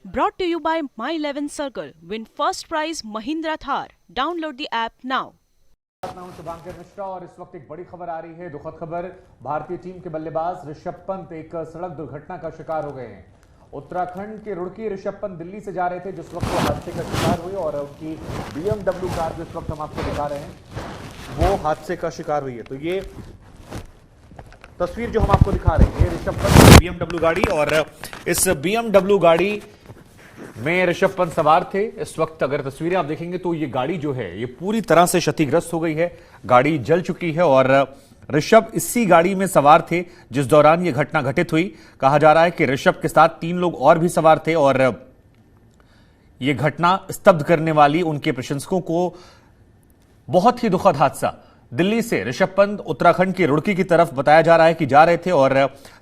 Brought to you by My 11 Circle. Win first prize Mahindra Thar. Download the app now. मैं हूं शुभांकर मिश्रा और इस वक्त एक बड़ी खबर आ रही है। दुखद खबर, भारतीय टीम के बल्लेबाज ऋषभ पंत एक सड़क दुर्घटना का शिकार हो गए हैं। उत्तराखंड के रुड़की ऋषभ पंत दिल्ली से जा रहे थे जिस वक्त वो हादसे का शिकार हुए और उनकी BMW कार जिस वक्त हम आपको दिखा रहे हैं वो हादसे का शिकार हुई है। तो ये तस्वीर जो हम आपको दिखा रहे हैं ऋषभ पंत की BMW गाड़ी और इस BMW गाड़ी में ऋषभ पंत सवार थे। इस वक्त अगर तस्वीरें आप देखेंगे तो ये गाड़ी जो है ये पूरी तरह से क्षतिग्रस्त हो गई है, गाड़ी जल चुकी है और ऋषभ इसी गाड़ी में सवार थे जिस दौरान ये घटना घटित हुई। कहा जा रहा है कि ऋषभ के साथ 3 लोग और भी सवार थे और ये घटना स्तब्ध करने वाली उनके प्रशंसकों को बहुत ही दुखद हादसा। दिल्ली से ऋषभ पंत उत्तराखंड की रुड़की की तरफ बताया जा रहा है कि जा रहे थे और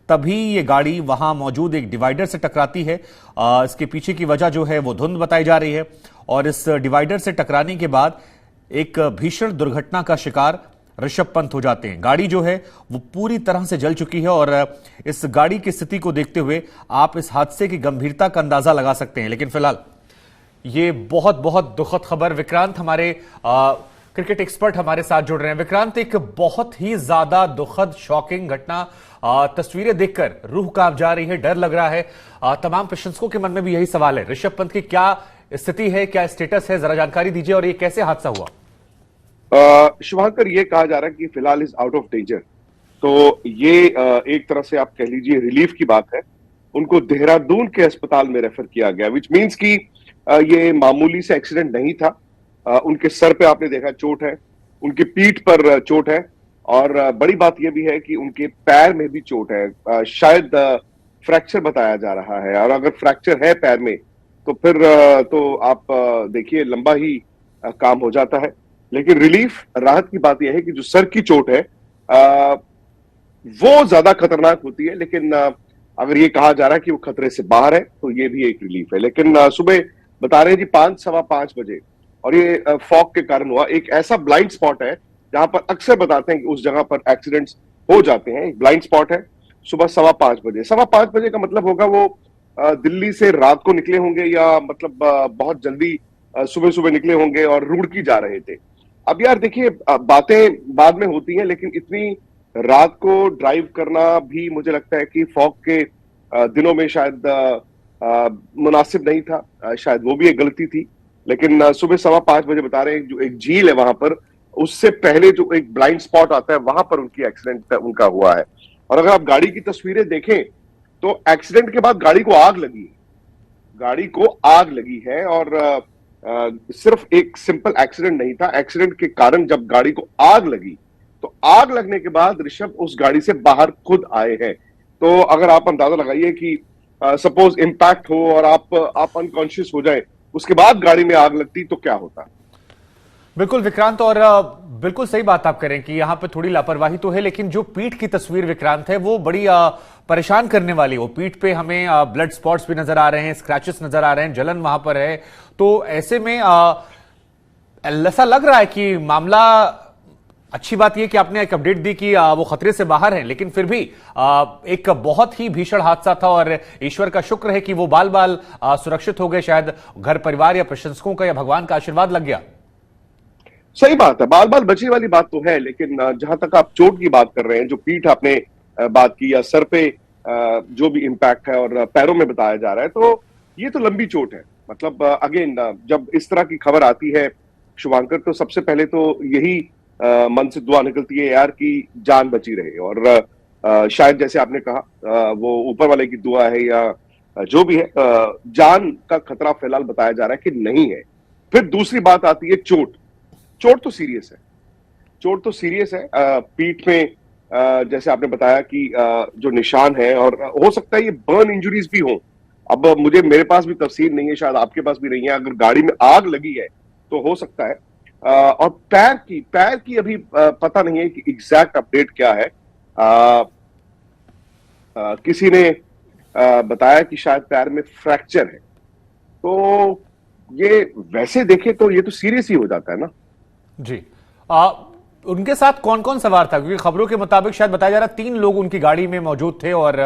तभी ये गाड़ी वहां मौजूद एक डिवाइडर से टकराती है। इसके पीछे की वजह जो है वो धुंध बताई जा रही है और इस डिवाइडर से टकराने के बाद एक भीषण दुर्घटना का शिकार ऋषभ पंत हो जाते हैं। गाड़ी जो है वो पूरी तरह से जल चुकी है और इस गाड़ी की स्थिति को देखते हुए आप इस हादसे की गंभीरता का अंदाजा लगा सकते हैं। लेकिन फिलहाल ये बहुत बहुत दुखद खबर। विक्रांत हमारे क्रिकेट एक्सपर्ट हमारे साथ जुड़ रहे हैं। विक्रांत, एक बहुत ही ज्यादा दुखद शॉकिंग घटना, तस्वीरें देखकर रूह कांप जा रही है, डर लग रहा है। तमाम प्रशंसकों के मन में भी यही सवाल है, ऋषभ पंत की क्या स्थिति है, क्या स्टेटस है, जरा जानकारी दीजिए और ये कैसे हादसा हुआ? शुभांकर, ये कहा जा रहा है कि फिलहाल इज आउट ऑफ डेंजर। तो ये एक तरह से आप कह लीजिए रिलीफ की बात है। उनको देहरादून के अस्पताल में रेफर किया गया, विच मीन्स कि ये मामूली से एक्सीडेंट नहीं था। उनके सर पे आपने देखा चोट है, उनकी पीठ पर चोट है और बड़ी बात यह भी है कि उनके पैर में भी चोट है। शायद फ्रैक्चर बताया जा रहा है और अगर फ्रैक्चर है पैर में तो फिर तो आप देखिए लंबा ही काम हो जाता है। लेकिन रिलीफ, राहत की बात यह है कि जो सर की चोट है वो ज्यादा खतरनाक होती है। लेकिन अगर ये कहा जा रहा है कि वो खतरे से बाहर है तो ये भी एक रिलीफ है। लेकिन सुबह बता रहे हैं जी 5-5:15 बजे और ये फॉग के कारण हुआ। एक ऐसा ब्लाइंड स्पॉट है जहां पर अक्सर बताते हैं कि उस जगह पर एक्सीडेंट्स हो जाते हैं। एक ब्लाइंड स्पॉट है। सुबह 5:15 बजे, 5:15 बजे का मतलब होगा वो दिल्ली से रात को निकले होंगे या मतलब बहुत जल्दी सुबह सुबह निकले होंगे और रुड़की जा रहे थे। अब यार देखिए, बातें बाद में होती हैं लेकिन इतनी रात को ड्राइव करना भी मुझे लगता है कि फॉग के दिनों में शायद मुनासिब नहीं था। शायद वो भी एक गलती थी। लेकिन सुबह 5:15 बजे बता रहे हैं जो एक झील है वहां पर, उससे पहले जो एक ब्लाइंड स्पॉट आता है वहां पर उनकी एक्सीडेंट उनका हुआ है। और अगर आप गाड़ी की तस्वीरें देखें तो एक्सीडेंट के बाद गाड़ी को आग लगी, गाड़ी को आग लगी है और सिर्फ एक सिंपल एक्सीडेंट नहीं था। एक्सीडेंट के कारण जब गाड़ी को आग लगी तो आग लगने के बाद ऋषभ उस गाड़ी से बाहर खुद आए हैं। तो अगर आप अंदाजा लगाइए कि सपोज इंपैक्ट हो और आप अनकॉन्शियस हो जाए, उसके बाद गाड़ी में आग लगती तो क्या होता। बिल्कुल विक्रांत, और बिल्कुल सही बात आप करें कि यहां पे थोड़ी लापरवाही तो है, लेकिन जो पीठ की तस्वीर विक्रांत है वो बड़ी परेशान करने वाली। वो पीठ पे हमें ब्लड स्पॉट्स भी नजर आ रहे हैं, स्क्रैचेस नजर आ रहे हैं, जलन वहां पर है। तो ऐसे में ऐसा लग रहा है कि मामला, अच्छी बात यह कि आपने एक अपडेट दी कि वो खतरे से बाहर हैं, लेकिन फिर भी एक बहुत ही भीषण हादसा था और ईश्वर का शुक्र है कि वो बाल बाल सुरक्षित हो गए। शायद घर परिवार या प्रशंसकों का या भगवान का आशीर्वाद लग गया। सही बात है, बाल बाल बचने वाली बात तो है। लेकिन जहां तक आप चोट की बात कर रहे हैं, जो पीठ आपने बात की या सर पे जो भी इम्पैक्ट है और पैरों में बताया जा रहा है, तो ये तो लंबी चोट है। मतलब अगेन जब इस तरह की खबर आती है शुभांकर, तो सबसे पहले तो यही मन से दुआ निकलती है यार कि जान बची रहे। और शायद जैसे आपने कहा वो ऊपर वाले की दुआ है या जो भी है, जान का खतरा फिलहाल बताया जा रहा है कि नहीं है। फिर दूसरी बात आती है चोट। चोट तो सीरियस है, चोट तो सीरियस है। पीठ में जैसे आपने बताया कि जो निशान है, और हो सकता है ये बर्न इंजरीज भी हो। अब मेरे पास भी तफसीर नहीं है, शायद आपके पास भी नहीं है। अगर गाड़ी में आग लगी है तो हो सकता है। और पैर की अभी पता नहीं है कि एग्जैक्ट अपडेट क्या है। किसी ने बताया कि शायद पैर में फ्रैक्चर है। तो ये वैसे देखे तो ये तो सीरियस ही हो जाता है ना जी। उनके साथ कौन कौन सवार था? क्योंकि खबरों के मुताबिक शायद बताया जा रहा है 3 लोग उनकी गाड़ी में मौजूद थे और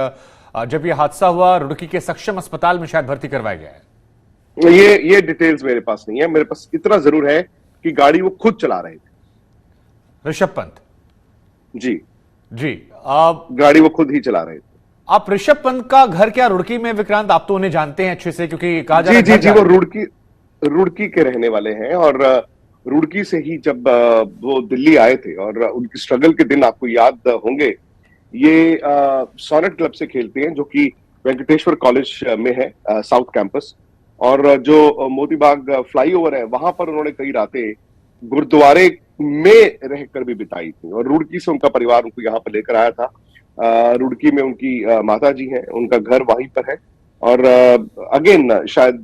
जब यह हादसा हुआ रुड़की के सक्षम अस्पताल में शायद भर्ती करवाया गया है। ये डिटेल्स मेरे पास नहीं है। मेरे पास इतना जरूर है कि गाड़ी वो खुद चला रहे थे। ऋषभ पंत जी जी, गाड़ी वो खुद ही चला रहे थे। आप ऋषभ पंत का घर क्या रुड़की में? विक्रांत, आप तो उन्हें जानते हैं अच्छे से, क्योंकि कहा जा रहा है जी, वो रुड़की के रहने वाले हैं और रुड़की से ही जब वो दिल्ली आए थे और उनकी स्ट्रगल के दिन आपको याद होंगे। ये सोनेट क्लब से खेलते हैं जो कि वेंकटेश्वर कॉलेज में है, साउथ कैंपस। और जो मोतीबाग फ्लाईओवर है वहां पर उन्होंने कई रातें गुरुद्वारे में रहकर भी बिताई थी और रुड़की से उनका परिवार उनको यहाँ पर लेकर आया था। रुड़की में उनकी माता जी हैं, उनका घर वहीं पर है। और अगेन शायद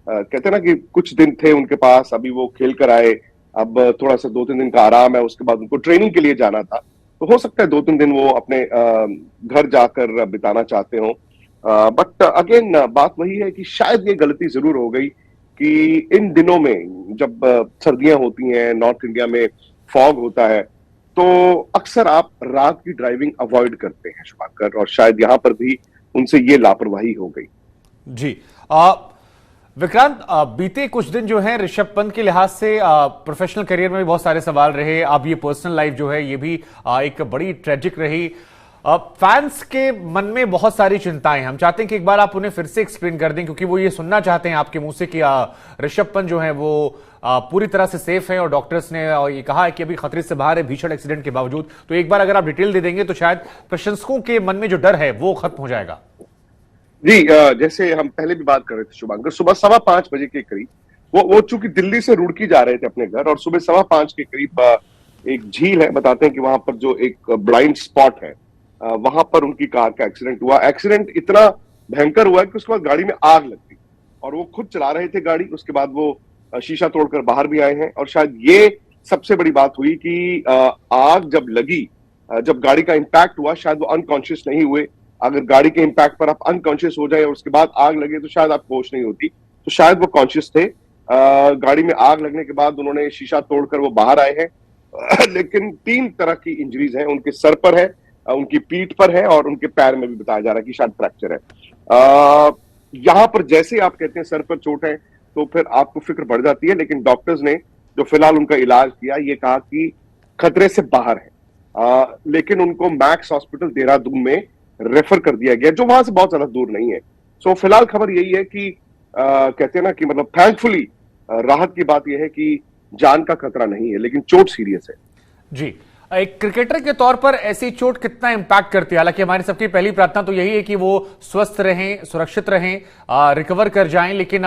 कहते हैं ना कि कुछ दिन थे उनके पास, अभी वो खेल कर आए, अब थोड़ा सा 2-3 दिन का आराम है, उसके बाद उनको ट्रेनिंग के लिए जाना था। तो हो सकता है 2-3 दिन वो अपने घर जाकर बिताना चाहते हो। बट अगेन बात वही है कि शायद ये गलती जरूर हो गई कि इन दिनों में जब सर्दियां होती हैं, नॉर्थ इंडिया में फॉग होता है, तो अक्सर आप रात की ड्राइविंग अवॉइड करते हैं शुभांकर, और शायद यहां पर भी उनसे ये लापरवाही हो गई। जी विक्रांत, बीते कुछ दिन जो है ऋषभ पंत के लिहाज से प्रोफेशनल करियर में भी बहुत सारे सवाल रहे। अब ये पर्सनल लाइफ जो है ये भी एक बड़ी ट्रेजिक रही। फैंस के मन में बहुत सारी चिंताएं, हम चाहते हैं कि एक बार आप उन्हें फिर से एक्सप्लेन कर दें, क्योंकि वो ये सुनना चाहते हैं आपके मुंह से कि ऋषभ पंत जो है वो पूरी तरह से सेफ है और डॉक्टर्स ने ये कहा है कि अभी खतरे से बाहर है भीषण एक्सीडेंट के बावजूद। तो एक बार अगर आप डिटेल दे देंगे तो शायद प्रशंसकों के मन में जो डर है वो खत्म हो जाएगा। जी, जैसे हम पहले भी बात कर रहे थे शुभांकर, सुबह 5:15 बजे के करीब वो चूंकि दिल्ली से रुड़की जा रहे थे अपने घर, और सुबह 5:15 के करीब एक झील है, बताते हैं कि वहां पर जो एक ब्लाइंड स्पॉट है वहां पर उनकी कार का एक्सीडेंट हुआ। एक्सीडेंट इतना भयंकर हुआ कि उसके बाद गाड़ी में आग लग गई और वो खुद चला रहे थे गाड़ी। उसके बाद वो शीशा तोड़कर बाहर भी आए हैं, और शायद ये सबसे बड़ी बात हुई कि आग जब लगी, जब गाड़ी का इंपैक्ट हुआ, शायद वो अनकॉन्शियस नहीं हुए। अगर गाड़ी के इंपैक्ट पर आप अनकॉन्शियस हो जाए और उसके बाद आग लगे तो शायद आप होश नहीं होती, तो शायद वो कॉन्शियस थे। गाड़ी में आग लगने के बाद उन्होंने शीशा तोड़कर वो बाहर आए हैं। लेकिन 3 तरह की इंजरीज हैं, उनके सर पर है, उनकी पीठ पर है और उनके पैर में भी बताया जा रहा है कि शायद फ्रैक्चर है। यहां पर जैसे आप कहते हैं सर पर चोट है तो फिर आपको फिक्र बढ़ जाती है, लेकिन डॉक्टर्स ने जो फिलहाल उनका इलाज किया ये कहा कि खतरे से बाहर है। लेकिन उनको मैक्स हॉस्पिटल देहरादून में रेफर कर दिया गया, जो वहां से बहुत ज्यादा दूर नहीं है। सो फिलहाल खबर यही है कि कहते हैं ना कि मतलब थैंकफुली राहत की बात यह है कि जान का खतरा नहीं है, लेकिन चोट सीरियस है। जी, एक क्रिकेटर के तौर पर ऐसी चोट कितना इंपैक्ट करती है? हालांकि हमारी सबकी पहली प्रार्थना तो यही है कि वो स्वस्थ रहें, सुरक्षित रहें, रिकवर कर जाएं, लेकिन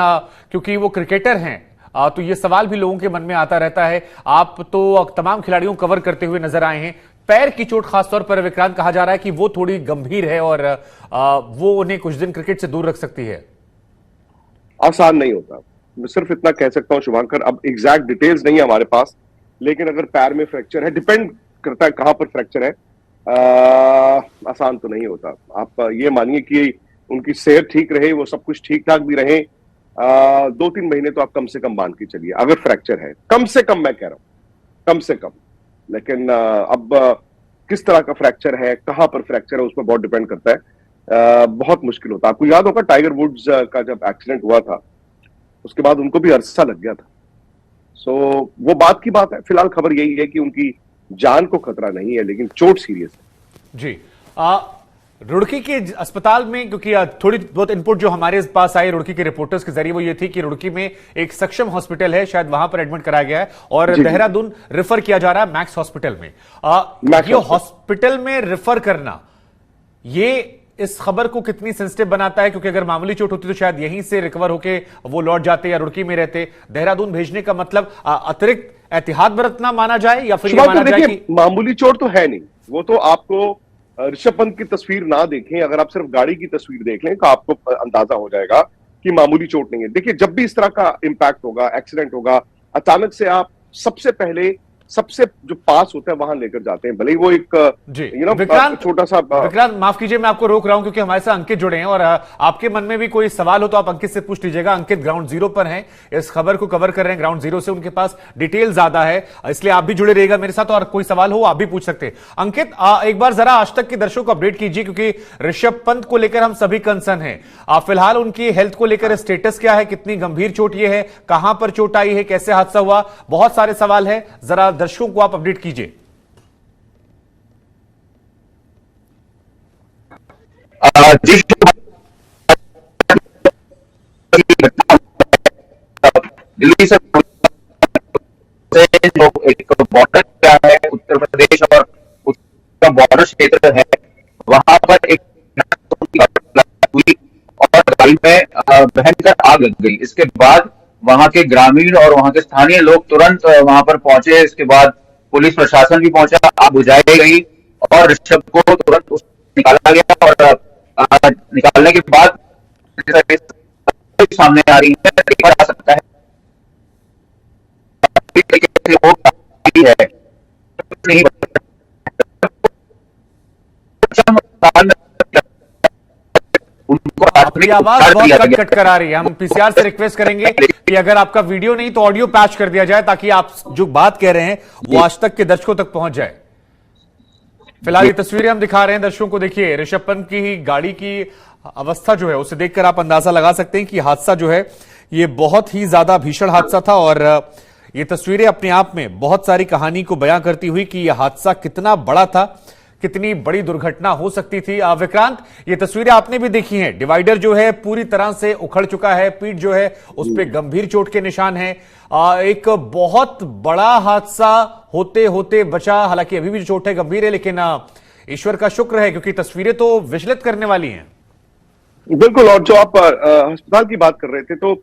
क्योंकि वो क्रिकेटर हैं तो ये सवाल भी लोगों के मन में आता रहता है। आप तो तमाम खिलाड़ियों को कवर करते हुए नजर आए हैं। पैर की चोट खासतौर पर विक्रांत कहा जा रहा है कि वो थोड़ी गंभीर है और वो उन्हें कुछ दिन क्रिकेट से दूर रख सकती है। आसान नहीं होता, मैं सिर्फ इतना कह सकता हूं शुभांकर, अब एग्जैक्ट डिटेल्स नहीं है हमारे पास, लेकिन अगर पैर में फ्रैक्चर है, डिपेंड करता है कहां पर फ्रैक्चर है, आसान तो नहीं होता। आप ये मानिए कि उनकी सेहत ठीक रहे, वो सब कुछ ठीक ठाक भी रहे, 2-3 महीने तो आप कम से कम मान के चलिए अगर फ्रैक्चर है, कम से कम मैं कह रहा हूं, कम से कम। लेकिन अब किस तरह का फ्रैक्चर है, कहां पर फ्रैक्चर है, उसमें बहुत डिपेंड करता है। बहुत मुश्किल होता है। आपको याद होगा टाइगर वुड्स का जब एक्सीडेंट हुआ था उसके बाद उनको भी अरसा लग गया था। सो वो बात की बात है। फिलहाल खबर यही है कि उनकी जान को खतरा नहीं है, लेकिन चोट सीरियस है। जी, रुड़की के अस्पताल में, क्योंकि थोड़ी बहुत इनपुट जो हमारे पास आई रुड़की के रिपोर्टर्स के जरिए वो ये थी कि रुड़की में एक सक्षम हॉस्पिटल है, शायद वहां पर एडमिट कराया गया है और देहरादून रेफर किया जा रहा है मैक्स हॉस्पिटल में। ये हॉस्पिटल में रेफर करना, ये इस खबर को कितनी सेंसिटिव बनाता है? क्योंकि अगर मामूली चोट होती तो शायद यहीं से रिकवर होके वो लौट जाते या रुड़की में रहते। देहरादून भेजने का मतलब अतिरिक्त एहतियात बरतना माना जाए या फिर माना जाए कि मामूली चोट तो है नहीं। वो तो आपको ऋषभ पंत की तस्वीर ना देखें, अगर आप सिर्फ गाड़ी की तस्वीर देख लें तो आपको अंदाजा हो जाएगा कि मामूली चोट नहीं है। देखिए, जब भी इस तरह का इंपैक्ट होगा, एक्सीडेंट होगा, अचानक से आप सबसे पहले सबसे जो पास होता है वहां लेकर जाते हैं, भले ही वो एक विक्रांत, छोटा सा विक्रांत माफ कीजिए, मैं आपको रोक रहा हूं क्योंकि हमारे साथ अंकित जुड़े हैं और आपके मन में भी कोई सवाल हो तो आप अंकित से पूछ लीजिएगा। अंकित ग्राउंड जीरो पर हैं, इस खबर को कवर कर रहे हैं ग्राउंड जीरो से, उनके पास डिटेल ज्यादा है, इसलिए आप भी जुड़े रहिएगा मेरे साथ और कोई सवाल हो आप भी पूछ सकते हैं। अंकित, एक बार जरा आज तक के दर्शकों को अपडेट कीजिए क्योंकि ऋषभ पंत को लेकर हम सभी कंसर्न हैं। फिलहाल उनकी हेल्थ को लेकर स्टेटस क्या है, कितनी गंभीर चोट ये है, कहां पर चोट आई है, कैसे हादसा हुआ, बहुत सारे सवाल है, जरा दर्शकों को आप अपडेट कीजिए। दिल्ली से जो एक बॉर्डर क्या है, उत्तर प्रदेश और उसका बॉर्डर क्षेत्र है, वहां पर एक हुई और गाड़ी में भयंकर आग लग गई। इसके बाद वहां के ग्रामीण और वहां के स्थानीय लोग तुरंत वहां पर पहुंचे। इसके बाद पुलिस प्रशासन भी पहुंचा, आग बुझाई गई और ऋषभ को तुरंत निकाला गया और निकालने के बाद सामने आ रही है, आ सकता है नहीं आपकी आवाज बहुत कट कट कर आ रही है। हम पीसीआर से रिक्वेस्ट करेंगे कि अगर आपका वीडियो नहीं तो ऑडियो पैच कर दिया जाए ताकि आप जो बात कह रहे हैं वो आज तक के दर्शकों तक पहुंच जाए। फिलहाल ये तस्वीरें हम दिखा रहे हैं दर्शकों को, देखिए ऋषभ पंत की गाड़ी की अवस्था जो है उसे देखकर आप अंदाजा लगा सकते हैं कि हादसा जो है ये बहुत ही ज्यादा भीषण हादसा था और ये तस्वीरें अपने आप में बहुत सारी कहानी को बयां करती हुई कि यह हादसा कितना बड़ा था, कितनी बड़ी दुर्घटना हो सकती थी। विक्रांत, ये तस्वीरें आपने भी देखी हैं, डिवाइडर जो है पूरी तरह से उखड़ चुका है, पीठ जो है उस पर गंभीर चोट के निशान है। एक बहुत बड़ा हादसा होते होते बचा, हालांकि अभी भी चोट है, गंभीर है, लेकिन ईश्वर का शुक्र है क्योंकि तस्वीरें तो विचलित करने वाली हैं। बिल्कुल, और जो आप अस्पताल की बात कर रहे थे, तो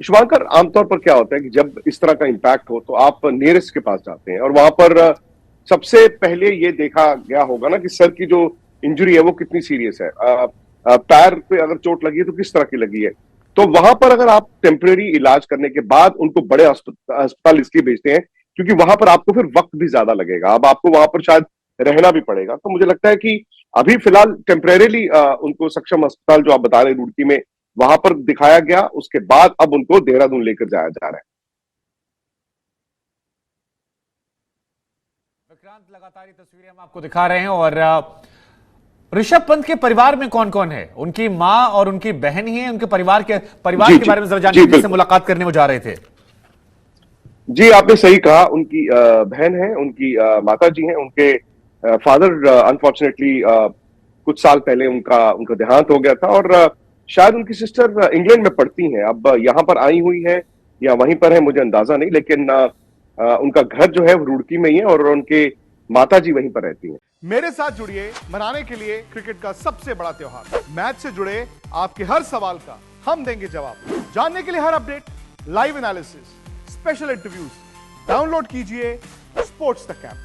शुभांकर आमतौर पर क्या होता है कि जब इस तरह का इंपैक्ट हो तो आप नियरेस्ट के पास जाते हैं और वहां पर सबसे पहले ये देखा गया होगा ना कि सर की जो इंजरी है वो कितनी सीरियस है, पैर पे अगर चोट लगी है तो किस तरह की लगी है। तो वहां पर अगर आप टेम्परेरी इलाज करने के बाद उनको बड़े अस्पताल इसलिए भेजते हैं क्योंकि वहां पर आपको फिर वक्त भी ज्यादा लगेगा, अब आपको वहां पर शायद रहना भी पड़ेगा। तो मुझे लगता है कि अभी फिलहाल टेम्परेरीली उनको सक्षम अस्पताल जो आप बता रहे हैं रुड़की में, वहां पर दिखाया गया, उसके बाद अब उनको देहरादून लेकर जाया जा रहा है। विक्रांत, लगातार ये तस्वीरें हम आपको दिखा रहे हैं और ऋषभ पंत के परिवार में कौन कौन है? उनकी मां और उनकी बहन ही है, उनके परिवार के बारे में जरा जानने जिनसे मुलाकात करने वो जा रहे थे। जी, आपने सही कहा, उनकी बहन है, उनकी माता जी हैं, उनके फादर अनफॉर्चुनेटली कुछ साल पहले उनका देहांत हो गया था और शायद उनकी सिस्टर इंग्लैंड में पढ़ती हैं, अब यहाँ पर आई हुई है या वहीं पर है मुझे अंदाजा नहीं, लेकिन उनका घर जो है वो रुड़की में ही है और उनके माता जी वहीं पर रहती हैं। मेरे साथ जुड़िए मनाने के लिए क्रिकेट का सबसे बड़ा त्योहार। मैच से जुड़े आपके हर सवाल का हम देंगे जवाब। जानने के लिए हर update, live analysis, special interviews, download कीजिए स्पोर्ट्स तक ऐप।